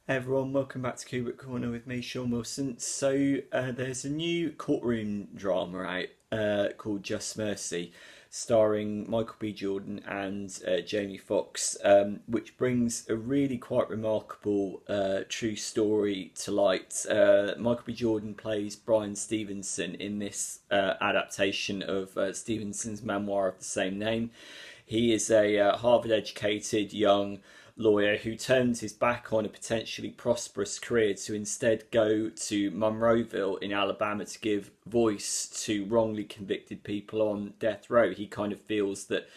Everyone, welcome back to Kubrick Corner with me, Sean Wilson. There's a new courtroom drama out called Just Mercy, starring Michael B. Jordan and Jamie Foxx, which brings a really quite remarkable true story to light. Michael B. Jordan plays Brian Stevenson in this adaptation of Stevenson's memoir of the same name. He is a Harvard-educated young lawyer who turns his back on a potentially prosperous career to instead go to Monroeville in Alabama to give voice to wrongly convicted people on death row. He kind of feels that,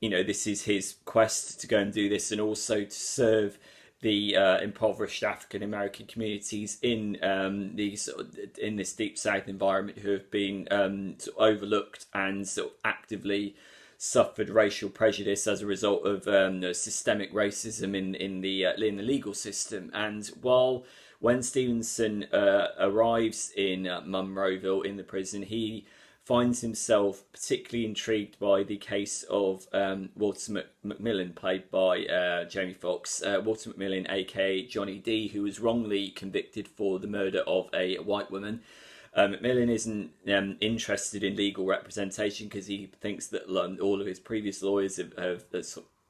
this is his quest to go and do this, and also to serve the impoverished African American communities in in this deep South environment who have been overlooked and actively suffered racial prejudice as a result of systemic racism in the legal system. And when Stevenson arrives in Monroeville in the prison, he finds himself particularly intrigued by the case of Walter McMillan, played by Jamie Foxx. Walter McMillan, aka Johnny D, who was wrongly convicted for the murder of a white woman. Macmillan isn't interested in legal representation because he thinks that all of his previous lawyers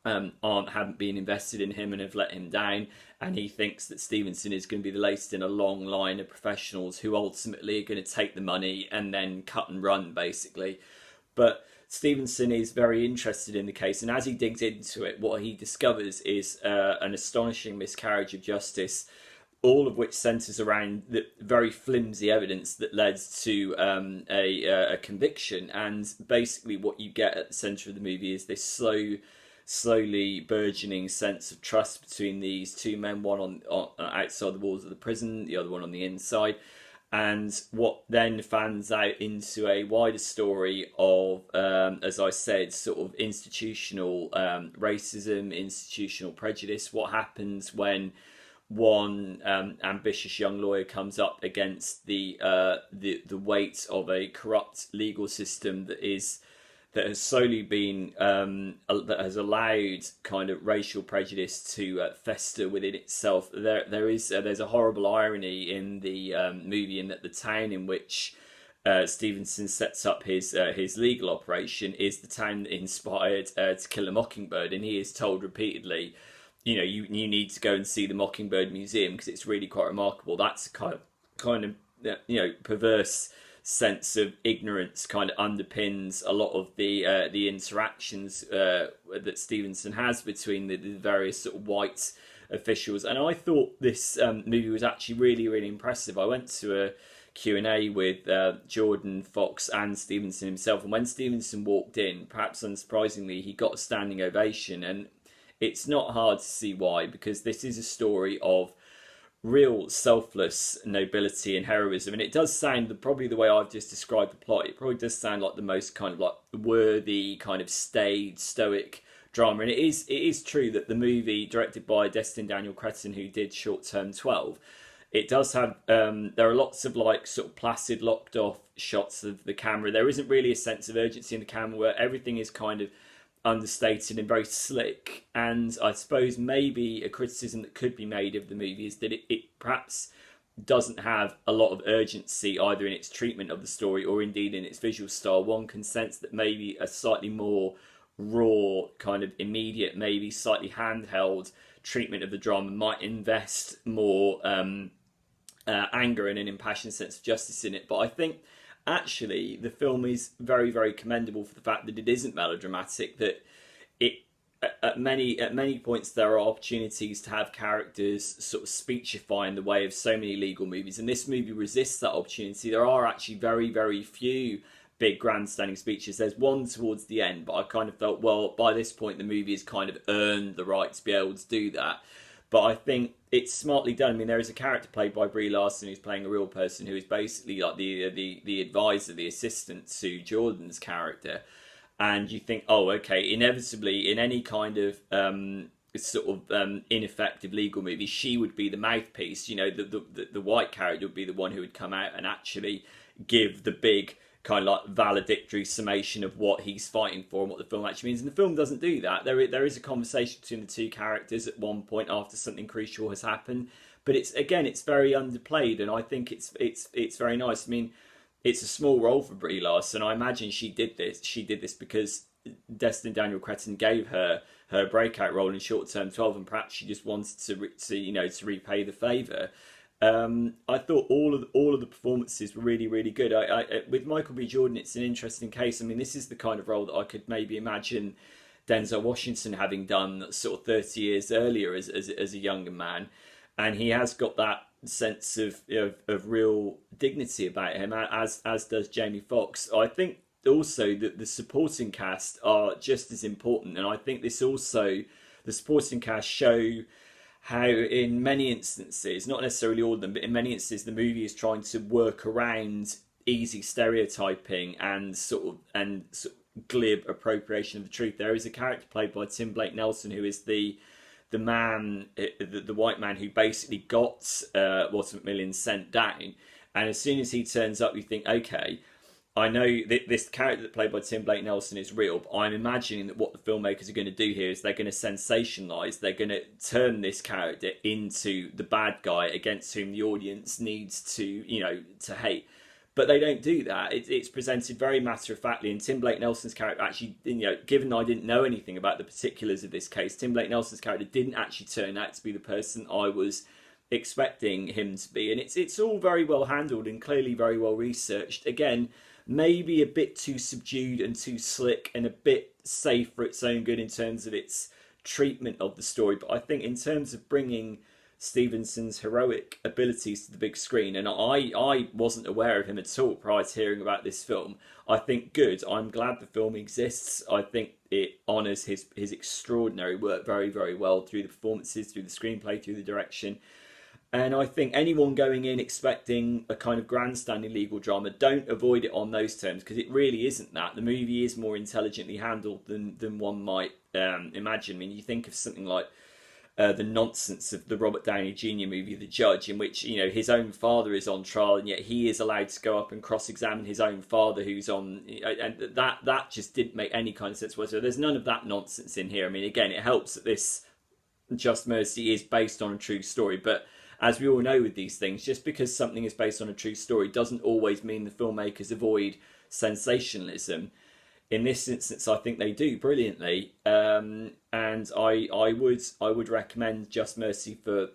haven't been invested in him and have let him down, and he thinks that Stevenson is going to be the latest in a long line of professionals who ultimately are going to take the money and then cut and run, basically. But Stevenson is very interested in the case, and as he digs into it, what he discovers is an astonishing miscarriage of justice, all of which centres around the very flimsy evidence that led to a conviction. And basically what you get at the centre of the movie is this slowly burgeoning sense of trust between these two men, one on outside the walls of the prison, the other one on the inside. And what then fans out into a wider story of, as I said, sort of institutional racism, institutional prejudice. What happens when one ambitious young lawyer comes up against the weight of a corrupt legal system that has slowly been that has allowed kind of racial prejudice to fester within itself. There's a horrible irony in the movie in that the town in which Stevenson sets up his legal operation is the town that inspired To Kill a Mockingbird, and he is told repeatedly, you need to go and see the Mockingbird Museum because it's really quite remarkable. That's a kind of perverse sense of ignorance kind of underpins a lot of the interactions that Stevenson has between the various sort of white officials. And I thought this movie was actually really, really impressive. I went to a Q&A with Jordan, Fox and Stevenson himself, and when Stevenson walked in, perhaps unsurprisingly, he got a standing ovation. And it's not hard to see why, because this is a story of real selfless nobility and heroism. And it does sound, probably the way I've just described the plot, it probably does sound like the most kind of like worthy, kind of staid, stoic drama. And it is true that the movie, directed by Destin Daniel Cretton, who did Short Term 12, it does have, there are lots of like sort of placid, locked off shots of the camera. There isn't really a sense of urgency in the camera where everything is kind of understated and very slick. And I suppose maybe a criticism that could be made of the movie is that it perhaps doesn't have a lot of urgency either in its treatment of the story or indeed in its visual style. One can sense that maybe a slightly more raw, kind of immediate, maybe slightly handheld treatment of the drama might invest more anger and an impassioned sense of justice in it. But I think actually the film is very, very commendable for the fact that it isn't melodramatic, that it at many points there are opportunities to have characters sort of speechify in the way of so many legal movies, and this movie resists that opportunity. There are actually very, very few big grandstanding speeches. There's one towards the end, but I kind of felt, well, by this point the movie has kind of earned the right to be able to do that. But I think it's smartly done. I mean, there is a character played by Brie Larson who's playing a real person who is basically like the advisor, the assistant to Jordan's character. And you think, oh, okay, inevitably in any kind of ineffective legal movie, she would be the mouthpiece. The white character would be the one who would come out and actually give the big kind of like valedictory summation of what he's fighting for and what the film actually means. And the film doesn't do that. There is a conversation between the two characters at one point after something crucial has happened, but it's very underplayed, and I think it's very nice. I mean, it's a small role for Brie Larson. I imagine she did this because Destin Daniel Cretton gave her breakout role in Short Term 12, and perhaps she just wanted to repay the favour. I thought all of the performances were really, really good. With Michael B. Jordan, it's an interesting case. I mean, this is the kind of role that I could maybe imagine Denzel Washington having done sort of 30 years earlier as a younger man, and he has got that sense of real dignity about him, as does Jamie Foxx. I think also that the supporting cast are just as important, and I think this also, the supporting cast show how in many instances, not necessarily all of them, but in many instances the movie is trying to work around easy stereotyping and sort of glib appropriation of the truth. There is a character played by Tim Blake Nelson who is the white man who basically got Walter Macmillan sent down, and as soon as he turns up, you think, okay, I know that this character that played by Tim Blake Nelson is real, but I'm imagining that what the filmmakers are going to do here is they're going to sensationalise, they're going to turn this character into the bad guy against whom the audience needs to hate. But they don't do that. It's presented very matter-of-factly, and Tim Blake Nelson's character actually, given I didn't know anything about the particulars of this case, Tim Blake Nelson's character didn't actually turn out to be the person I was expecting him to be, and it's all very well handled and clearly very well researched. Again, maybe a bit too subdued and too slick and a bit safe for its own good in terms of its treatment of the story, but I think in terms of bringing Stevenson's heroic abilities to the big screen, and I wasn't aware of him at all prior to hearing about this film, I think good. I'm glad the film exists. I think it honours his extraordinary work very, very well through the performances, through the screenplay, through the direction. And I think anyone going in expecting a kind of grandstanding legal drama, don't avoid it on those terms, because it really isn't that. The movie is more intelligently handled than one might imagine. I mean, you think of something like the nonsense of the Robert Downey Jr. movie, The Judge, in which his own father is on trial, and yet he is allowed to go up and cross-examine his own father, who's on, and that just didn't make any kind of sense whatsoever. There's none of that nonsense in here. I mean, again, it helps that this Just Mercy is based on a true story, but as we all know with these things, just because something is based on a true story doesn't always mean the filmmakers avoid sensationalism. In this instance, I think they do brilliantly, and I would recommend Just Mercy for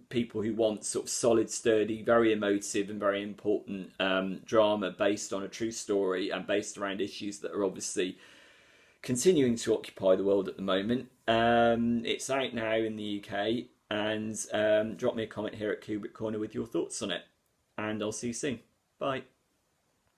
people who want sort of solid, sturdy, very emotive and very important drama based on a true story and based around issues that are obviously continuing to occupy the world at the moment. It's out now in the UK. And drop me a comment here at Kubrick Corner with your thoughts on it. And I'll see you soon. Bye.